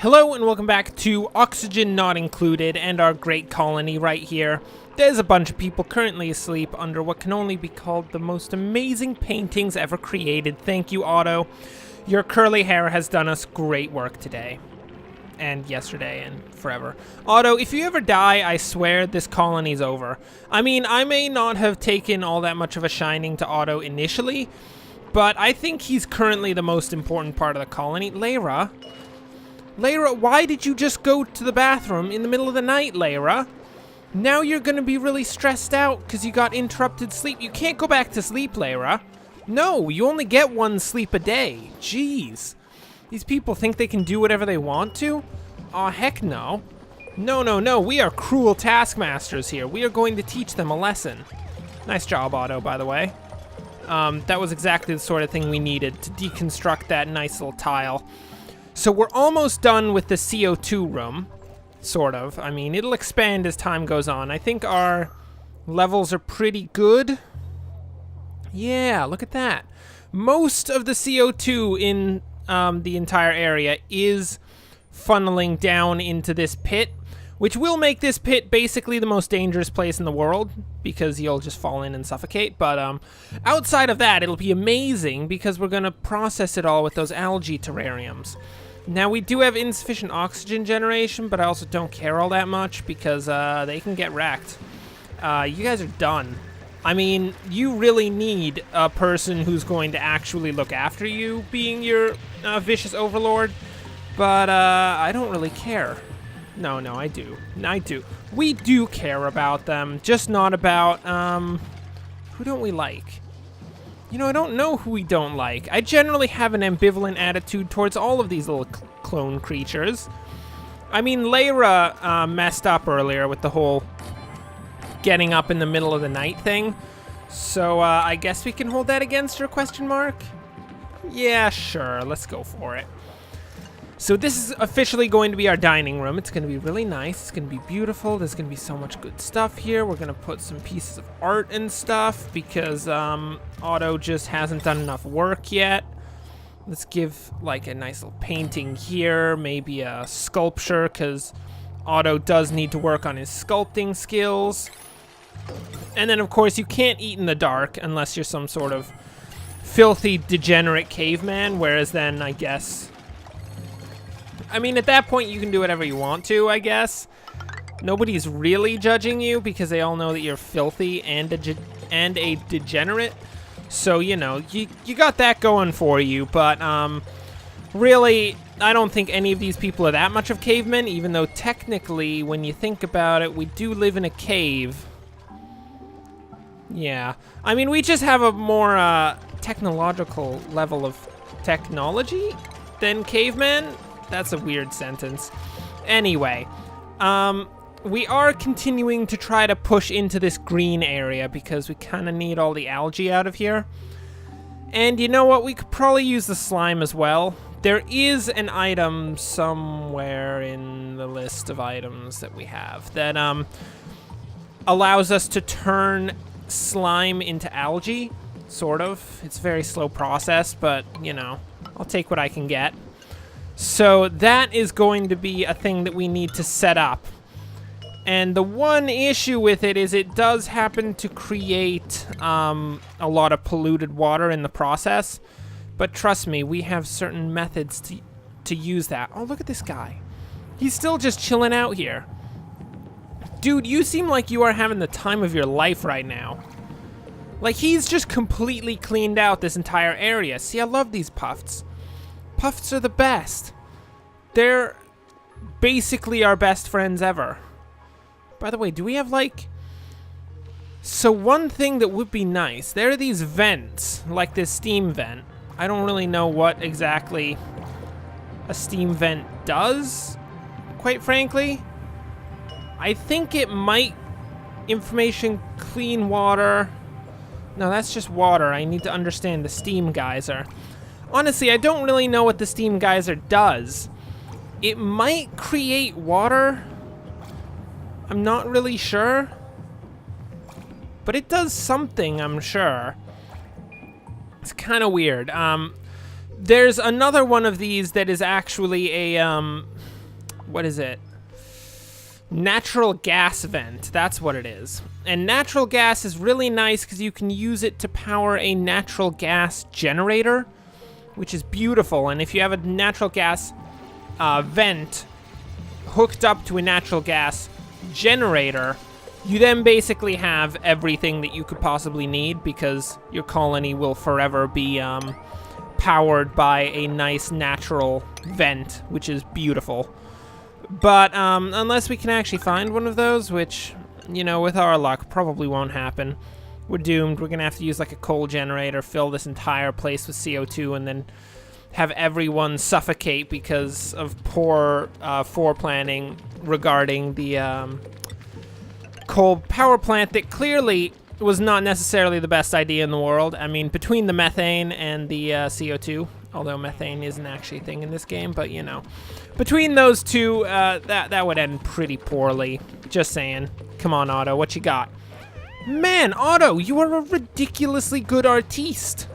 Hello and welcome back to Oxygen Not Included and our great colony right here. There's a bunch of people currently asleep under what can only be called the most amazing paintings ever created. Thank you, Otto. Your curly hair has done us great work today. And yesterday and forever. Otto, if you ever die, I swear this colony's over. I mean, I may not have taken all that much of a shining to Otto initially, but I think he's currently the most important part of the colony. Lyra, why did you just go to the bathroom in the middle of the night, Lyra? Now you're gonna be really stressed out because you got interrupted sleep. You can't go back to sleep, Lyra. No, you only get one sleep a day. Jeez. These people think they can do whatever they want to? Aw, heck no. No. We are cruel taskmasters here. We are going to teach them a lesson. Nice job, Otto, by the way. That was exactly the sort of thing we needed to deconstruct that nice little tile. So we're almost done with the CO2 room, sort of. I mean, it'll expand as time goes on. I think our levels are pretty good. Yeah, look at that. Most of the CO2 in the entire area is funneling down into this pit, which will make this pit basically the most dangerous place in the world because you'll just fall in and suffocate. But outside of that, it'll be amazing because we're going to process it all with those algae terrariums. Now, we do have insufficient oxygen generation, but I also don't care all that much because they can get wrecked. You guys are done. I mean, you really need a person who's going to actually look after you being your vicious overlord, but I don't really care. No, I do. We do care about them, just not about, who don't we like? You know, I don't know who we don't like. I generally have an ambivalent attitude towards all of these little clone creatures. I mean, Lyra messed up earlier with the whole getting up in the middle of the night thing. So I guess we can hold that against her, question mark? Yeah, sure, let's go for it. So this is officially going to be our dining room. It's going to be really nice. It's going to be beautiful. There's going to be so much good stuff here. We're going to put some pieces of art and stuff because Otto just hasn't done enough work yet. Let's give like a nice little painting here, maybe a sculpture because Otto does need to work on his sculpting skills. And then, of course, you can't eat in the dark unless you're some sort of filthy, degenerate caveman, whereas then, I guess... I mean, at that point, you can do whatever you want to, I guess. Nobody's really judging you because they all know that you're filthy and a degenerate. So, you know, you got that going for you. But, really, I don't think any of these people are that much of cavemen, even though technically, when you think about it, we do live in a cave. Yeah. I mean, we just have a more technological level of technology than cavemen. That's a weird sentence. Anyway, we are continuing to try to push into this green area because we kind of need all the algae out of here. And you know what? We could probably use the slime as well. There is an item somewhere in the list of items that we have that allows us to turn slime into algae, sort of. It's a very slow process, but, you know, I'll take what I can get. So that is going to be a thing that we need to set up. And the one issue with it is it does happen to create a lot of polluted water in the process. But trust me, we have certain methods to use that. Oh, look at this guy. He's still just chilling out here. Dude, you seem like you are having the time of your life right now. Like, he's just completely cleaned out this entire area. See, I love these puffs. Puffs are the best. They're basically our best friends ever. By the way, do we have, like... So one thing that would be nice, there are these vents, like this steam vent. I don't really know what exactly a steam vent does, quite frankly. I think it might information clean water. No, that's just water. I need to understand the steam geyser. Honestly, I don't really know what the steam geyser does. It might create water. I'm not really sure. But it does something, I'm sure. It's kind of weird. There's another one of these that is actually a What is it? Natural gas vent. That's what it is. And natural gas is really nice because you can use it to power a natural gas generator, which is beautiful. And if you have a natural gas vent hooked up to a natural gas generator, you then basically have everything that you could possibly need, because your colony will forever be powered by a nice natural vent, which is beautiful. But unless we can actually find one of those, which, you know, with our luck, probably won't happen, we're doomed. We're going to have to use like a coal generator, fill this entire place with CO2, and then have everyone suffocate because of poor foreplanning regarding the coal power plant that clearly was not necessarily the best idea in the world. I mean, between the methane and the CO2, although methane isn't actually a thing in this game, but you know. Between those two, that would end pretty poorly. Just saying. Come on, Otto, what you got? Man, Otto, you are a ridiculously good artiste.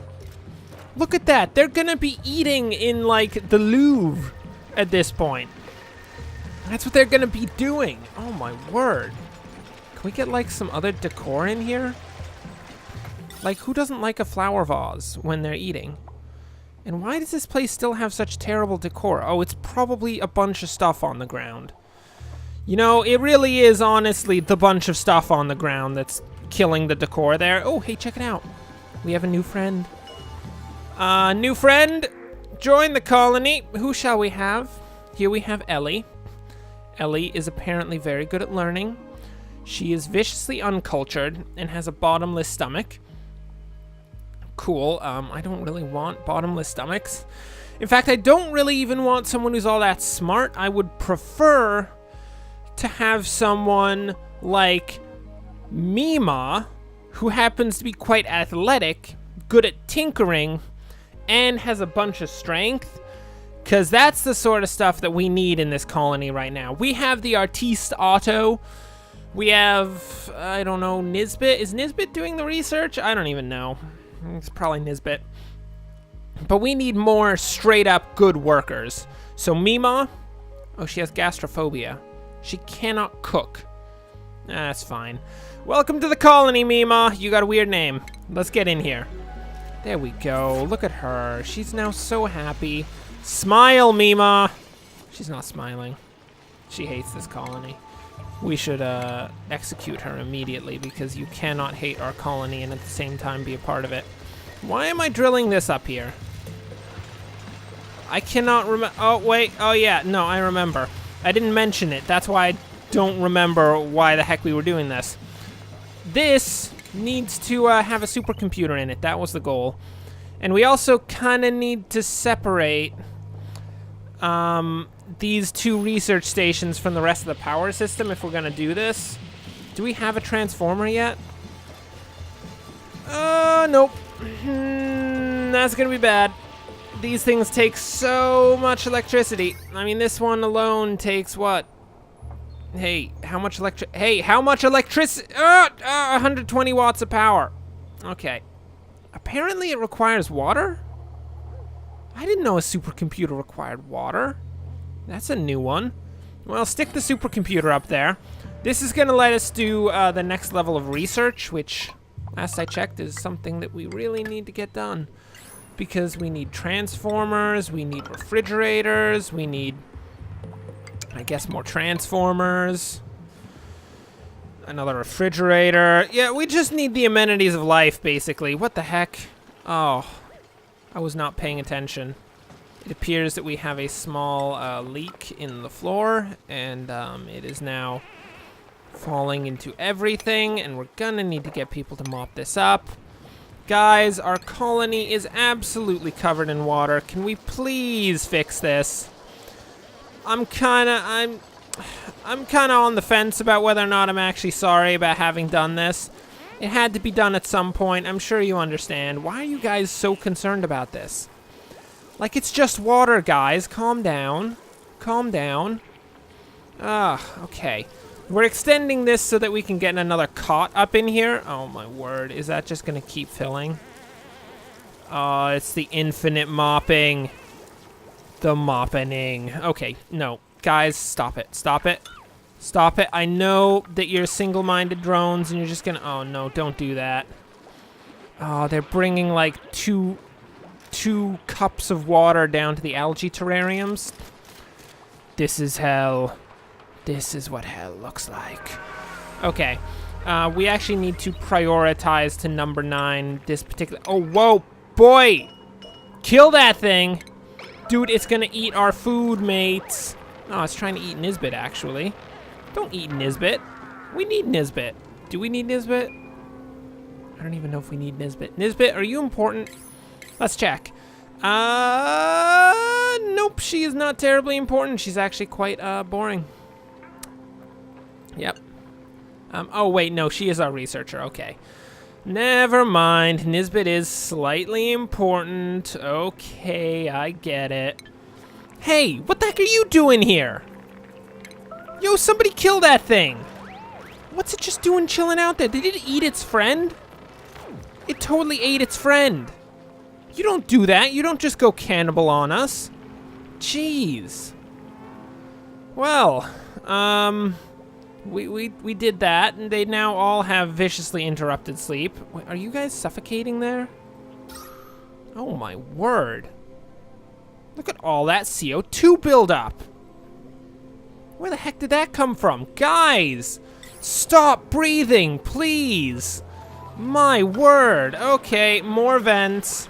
Look at that. They're gonna be eating in, like, the Louvre at this point. That's what they're gonna be doing. Oh, my word. Can we get, like, some other decor in here? Like, who doesn't like a flower vase when they're eating? And why does this place still have such terrible decor? Oh, it's probably a bunch of stuff on the ground. You know, it really is honestly the bunch of stuff on the ground that's killing the decor there. Oh, hey, check it out. We have a new friend. New friend, join the colony. Who shall we have? Here we have Ellie. Ellie is apparently very good at learning. She is viciously uncultured and has a bottomless stomach. Cool. I don't really want bottomless stomachs. In fact, I don't really even want someone who's all that smart. I would prefer to have someone like Mima, who happens to be quite athletic, good at tinkering, and has a bunch of strength, because that's the sort of stuff that we need in this colony right now. We have the artiste Otto. We have, I don't know, Nisbet. Is Nisbet doing the research? I don't even know. It's probably Nisbet. But we need more straight-up good workers. So Mima, oh, she has gastrophobia. She cannot cook. That's fine. Welcome to the colony, Mima. You got a weird name. Let's get in here. There we go. Look at her. She's now so happy. Smile, Mima. She's not smiling. She hates this colony. We should execute her immediately, because you cannot hate our colony and at the same time be a part of it. Why am I drilling this up here? I cannot remember. Oh, wait. Oh, yeah. No, I remember. I didn't mention it. That's why I don't remember why the heck we were doing this. This needs to have a supercomputer in it. That was the goal. And we also kind of need to separate these two research stations from the rest of the power system if we're going to do this. Do we have a transformer yet? Nope. That's going to be bad. These things take so much electricity. I mean, this one alone takes what? Hey, how much electricity? 120 watts of power. Okay. Apparently it requires water? I didn't know a supercomputer required water. That's a new one. Well, stick the supercomputer up there. This is going to let us do the next level of research, which, last I checked, is something that we really need to get done. Because we need transformers, we need refrigerators, we need, I guess, more transformers. Another refrigerator. Yeah, we just need the amenities of life, basically. What the heck? Oh, I was not paying attention. It appears that we have a small leak in the floor, and it is now falling into everything, and we're gonna need to get people to mop this up. Guys, our colony is absolutely covered in water. Can we please fix this? I'm kind of on the fence about whether or not I'm actually sorry about having done this. It had to be done at some point. I'm sure you understand. Why are you guys so concerned about this? Like, it's just water, guys. Calm down. Calm down. Okay. We're extending this so that we can get another cot up in here. Oh, my word. Is that just going to keep filling? Oh, it's the infinite mopping. The moppening. Okay, no. Guys, stop it. Stop it. Stop it. I know that you're single-minded drones and you're just gonna... Oh, no, don't do that. Oh, they're bringing, like, two cups of water down to the algae terrariums. This is hell. This is what hell looks like. Okay. We actually need to prioritize to number 9 this particular... Oh, whoa! Boy! Kill that thing! Dude, it's gonna eat our food, mates. Oh, it's trying to eat Nisbet, actually. Don't eat Nisbet. We need Nisbet. Do we need Nisbet? I don't even know if we need Nisbet. Nisbet, are you important? Let's check. Nope, she is not terribly important. She's actually quite, boring. Yep. Oh, wait, no, she is our researcher. Okay. Never mind. Nisbet is slightly important. Okay, I get it. Hey, what the heck are you doing here? Yo, somebody kill that thing. What's it just doing chilling out there? Did it eat its friend? It totally ate its friend. You don't do that. You don't just go cannibal on us. Jeez. Well, we did that, and they now all have viciously interrupted sleep. Wait, are you guys suffocating there? Oh my word. Look at all that CO2 buildup. Where the heck did that come from? Guys, stop breathing, please. My word. Okay, more vents.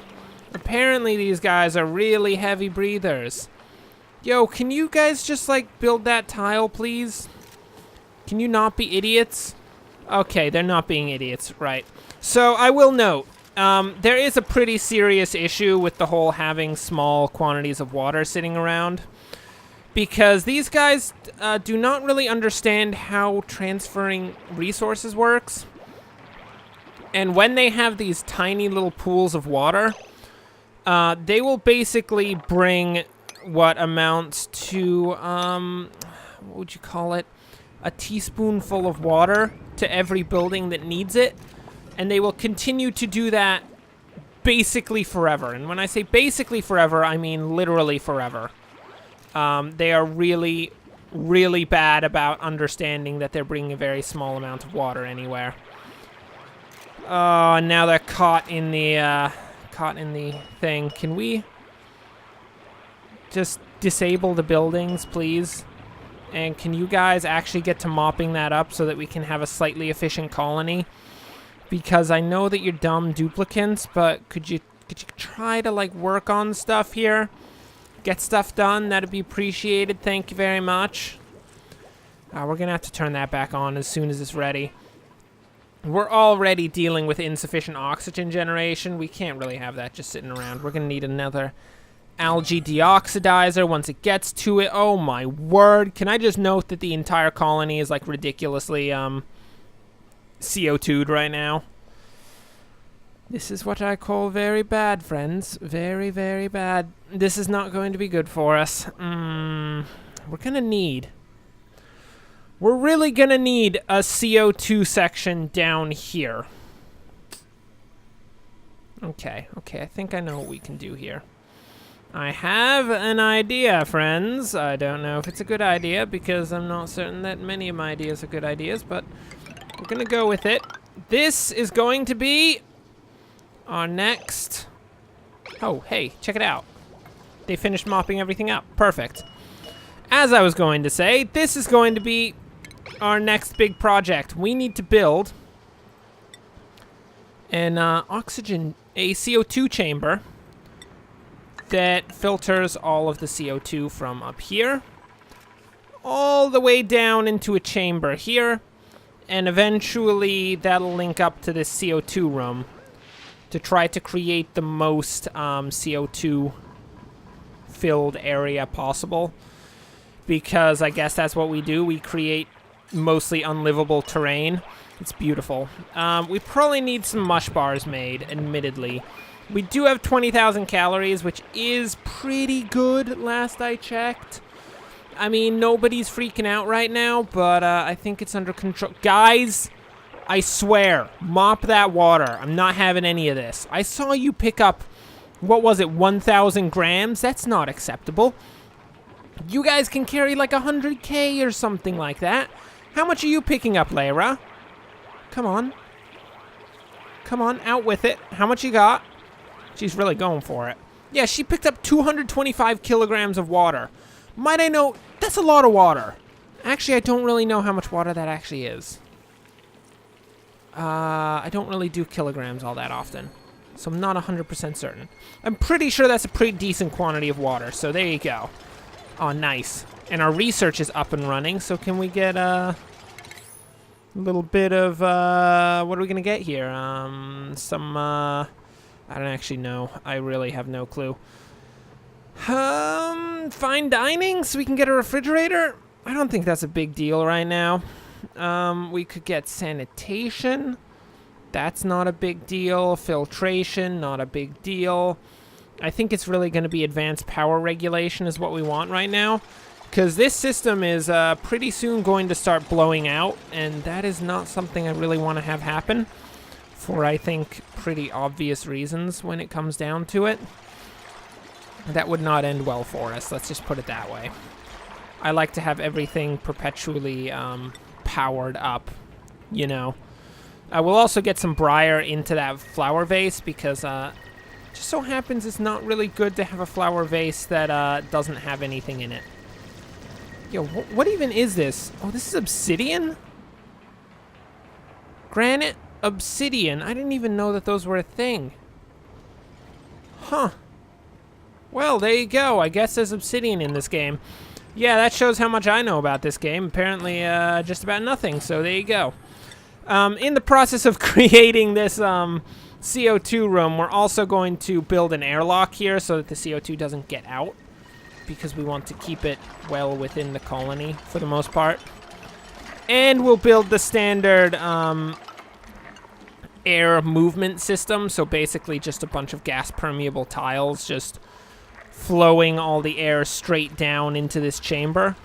Apparently these guys are really heavy breathers. Yo, can you guys just, like, build that tile, please? Can you not be idiots? Okay, they're not being idiots, right. So, I will note, there is a pretty serious issue with the whole having small quantities of water sitting around. Because these guys do not really understand how transferring resources works. And when they have these tiny little pools of water, they will basically bring what amounts to, what would you call it? A teaspoonful of water to every building that needs it. And they will continue to do that basically forever. And when I say basically forever, I mean literally forever. They are really, really bad about understanding that they're bringing a very small amount of water anywhere. Oh, and now they're caught in the thing. Can we just disable the buildings, please? And can you guys actually get to mopping that up so that we can have a slightly efficient colony? Because I know that you're dumb duplicants, but could you try to, like, work on stuff here? Get stuff done, that'd be appreciated. Thank you very much. We're gonna have to turn that back on as soon as it's ready. We're already dealing with insufficient oxygen generation. We can't really have that just sitting around. We're gonna need another algae deoxidizer once it gets to it. Oh my word. Can I just note that the entire colony is, like, ridiculously CO2'd right now? This is what I call very bad, friends. Very, very bad. This is not going to be good for us. We're really gonna need a CO2 section down here. Okay, I think I know what we can do here. I have an idea, friends. I don't know if it's a good idea because I'm not certain that many of my ideas are good ideas, but we're gonna go with it. This is going to be our next... Oh, hey, check it out. They finished mopping everything up. Perfect. As I was going to say, this is going to be our next big project. We need to build an CO2 chamber that filters all of the CO2 from up here all the way down into a chamber here, and eventually that'll link up to this CO2 room to try to create the most CO2 filled area possible, because I guess that's what we do. We create mostly unlivable terrain. It's beautiful. We probably need some mush bars made, admittedly. We do have 20,000 calories, which is pretty good last I checked. I mean, nobody's freaking out right now, but I think it's under control. Guys, I swear, mop that water. I'm not having any of this. I saw you pick up, what was it, 1,000 grams? That's not acceptable. You guys can carry like 100K or something like that. How much are you picking up, Layra? Come on. Come on, out with it. How much you got? She's really going for it. Yeah, she picked up 225 kilograms of water. Might I know, that's a lot of water. Actually, I don't really know how much water that actually is. I don't really do kilograms all that often, so I'm not 100% certain. I'm pretty sure that's a pretty decent quantity of water, so there you go. Oh, nice. And our research is up and running, so can we get a little bit of, what are we going to get here? I don't actually know. I really have no clue. Fine dining, so we can get a refrigerator? I don't think that's a big deal right now. We could get sanitation. That's not a big deal. Filtration, not a big deal. I think it's really going to be advanced power regulation is what we want right now. Because this system is pretty soon going to start blowing out, and that is not something I really want to have happen. For, I think, pretty obvious reasons when it comes down to it. That would not end well for us, let's just put it that way. I like to have everything perpetually powered up, you know. We'll also get some briar into that flower vase because just so happens it's not really good to have a flower vase that doesn't have anything in it. Yo, what even is this? Oh, this is obsidian? Granite obsidian. I didn't even know that those were a thing. Huh. Well, there you go. I guess there's obsidian in this game. Yeah, that shows how much I know about this game. Apparently, just about nothing, so there you go. In the process of creating this CO2 room, we're also going to build an airlock here so that the CO2 doesn't get out, because we want to keep it well within the colony for the most part. And we'll build the standard air movement system, so basically just a bunch of gas permeable tiles just flowing all the air straight down into this chamber.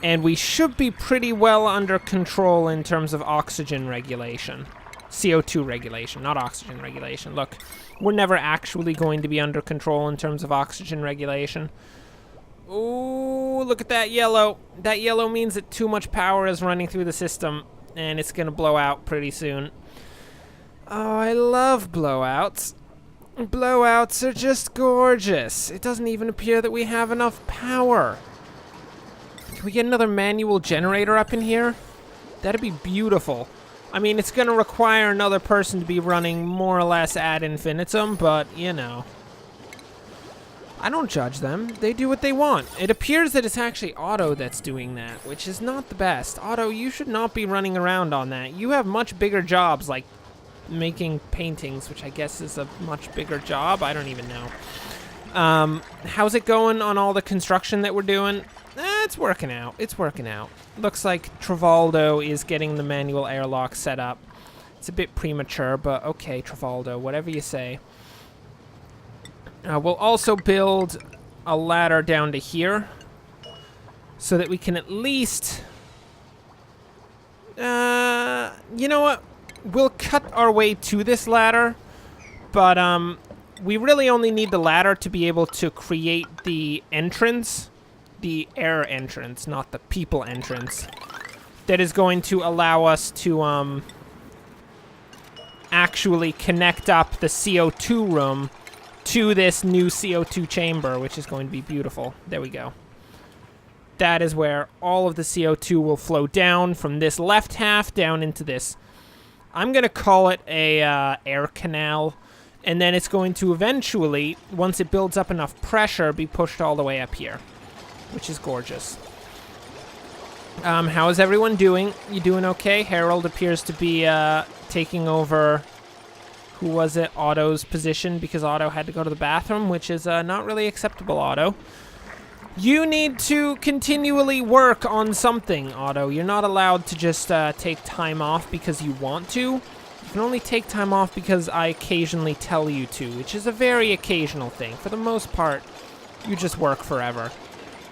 And we should be pretty well under control in terms of oxygen regulation. CO2 regulation, not oxygen regulation. Look, we're never actually going to be under control in terms of oxygen regulation. Ooh, look at that yellow. That yellow means that too much power is running through the system, and it's gonna blow out pretty soon. Oh, I love blowouts. Blowouts are just gorgeous. It doesn't even appear that we have enough power. Can we get another manual generator up in here? That'd be beautiful. I mean, it's gonna require another person to be running more or less ad infinitum, but, you know. I don't judge them. They do what they want. It appears that it's actually Otto that's doing that, which is not the best. Otto, you should not be running around on that. You have much bigger jobs, like making paintings, which I guess is a much bigger job. I don't even know. How's it going on all the construction that we're doing? It's working out. It's working out. Looks like Travaldo is getting the manual airlock set up. It's a bit premature, but okay, Travaldo, whatever you say. We'll also build a ladder down to here so that we can at least... you know what? We'll cut our way to this ladder, but we really only need the ladder to be able to create the entrance, the air entrance, not the people entrance, that is going to allow us to actually connect up the CO2 room to this new CO2 chamber, which is going to be beautiful. There we go. That is where all of the CO2 will flow down from this left half down into this. I'm going to call it a air canal, and then it's going to eventually, once it builds up enough pressure, be pushed all the way up here, which is gorgeous. How is everyone doing? You doing okay? Harold appears to be taking over... Who was it? Otto's position, because Otto had to go to the bathroom, which is not really acceptable, Otto. You need to continually work on something, Otto. You're not allowed to just take time off because you want to. You can only take time off because I occasionally tell you to, which is a very occasional thing. For the most part, you just work forever.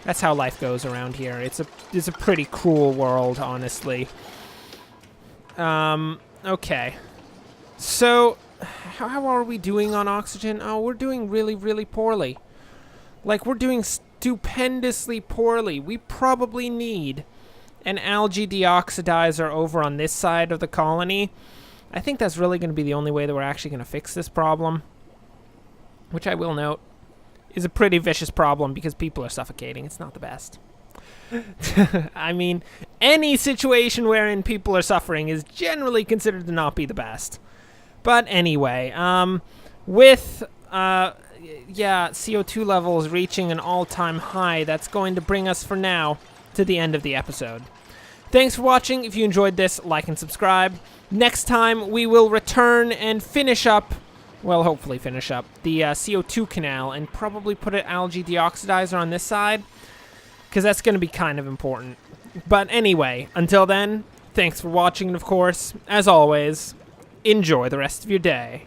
That's how life goes around here. It's a pretty cruel world, honestly. Okay. So... How are we doing on oxygen? Oh, we're doing really, really poorly. Like, we're doing stupendously poorly. We probably need an algae deoxidizer over on this side of the colony. I think that's really going to be the only way that we're actually going to fix this problem, which I will note is a pretty vicious problem because people are suffocating. It's not the best. I mean, any situation wherein people are suffering is generally considered to not be the best. But anyway, with CO2 levels reaching an all-time high, that's going to bring us for now to the end of the episode. Thanks for watching. If you enjoyed this, like and subscribe. Next time, we will return and finish up, well, hopefully finish up, the CO2 canal and probably put an algae deoxidizer on this side, because that's going to be kind of important. But anyway, until then, thanks for watching, and of course, as always, enjoy the rest of your day.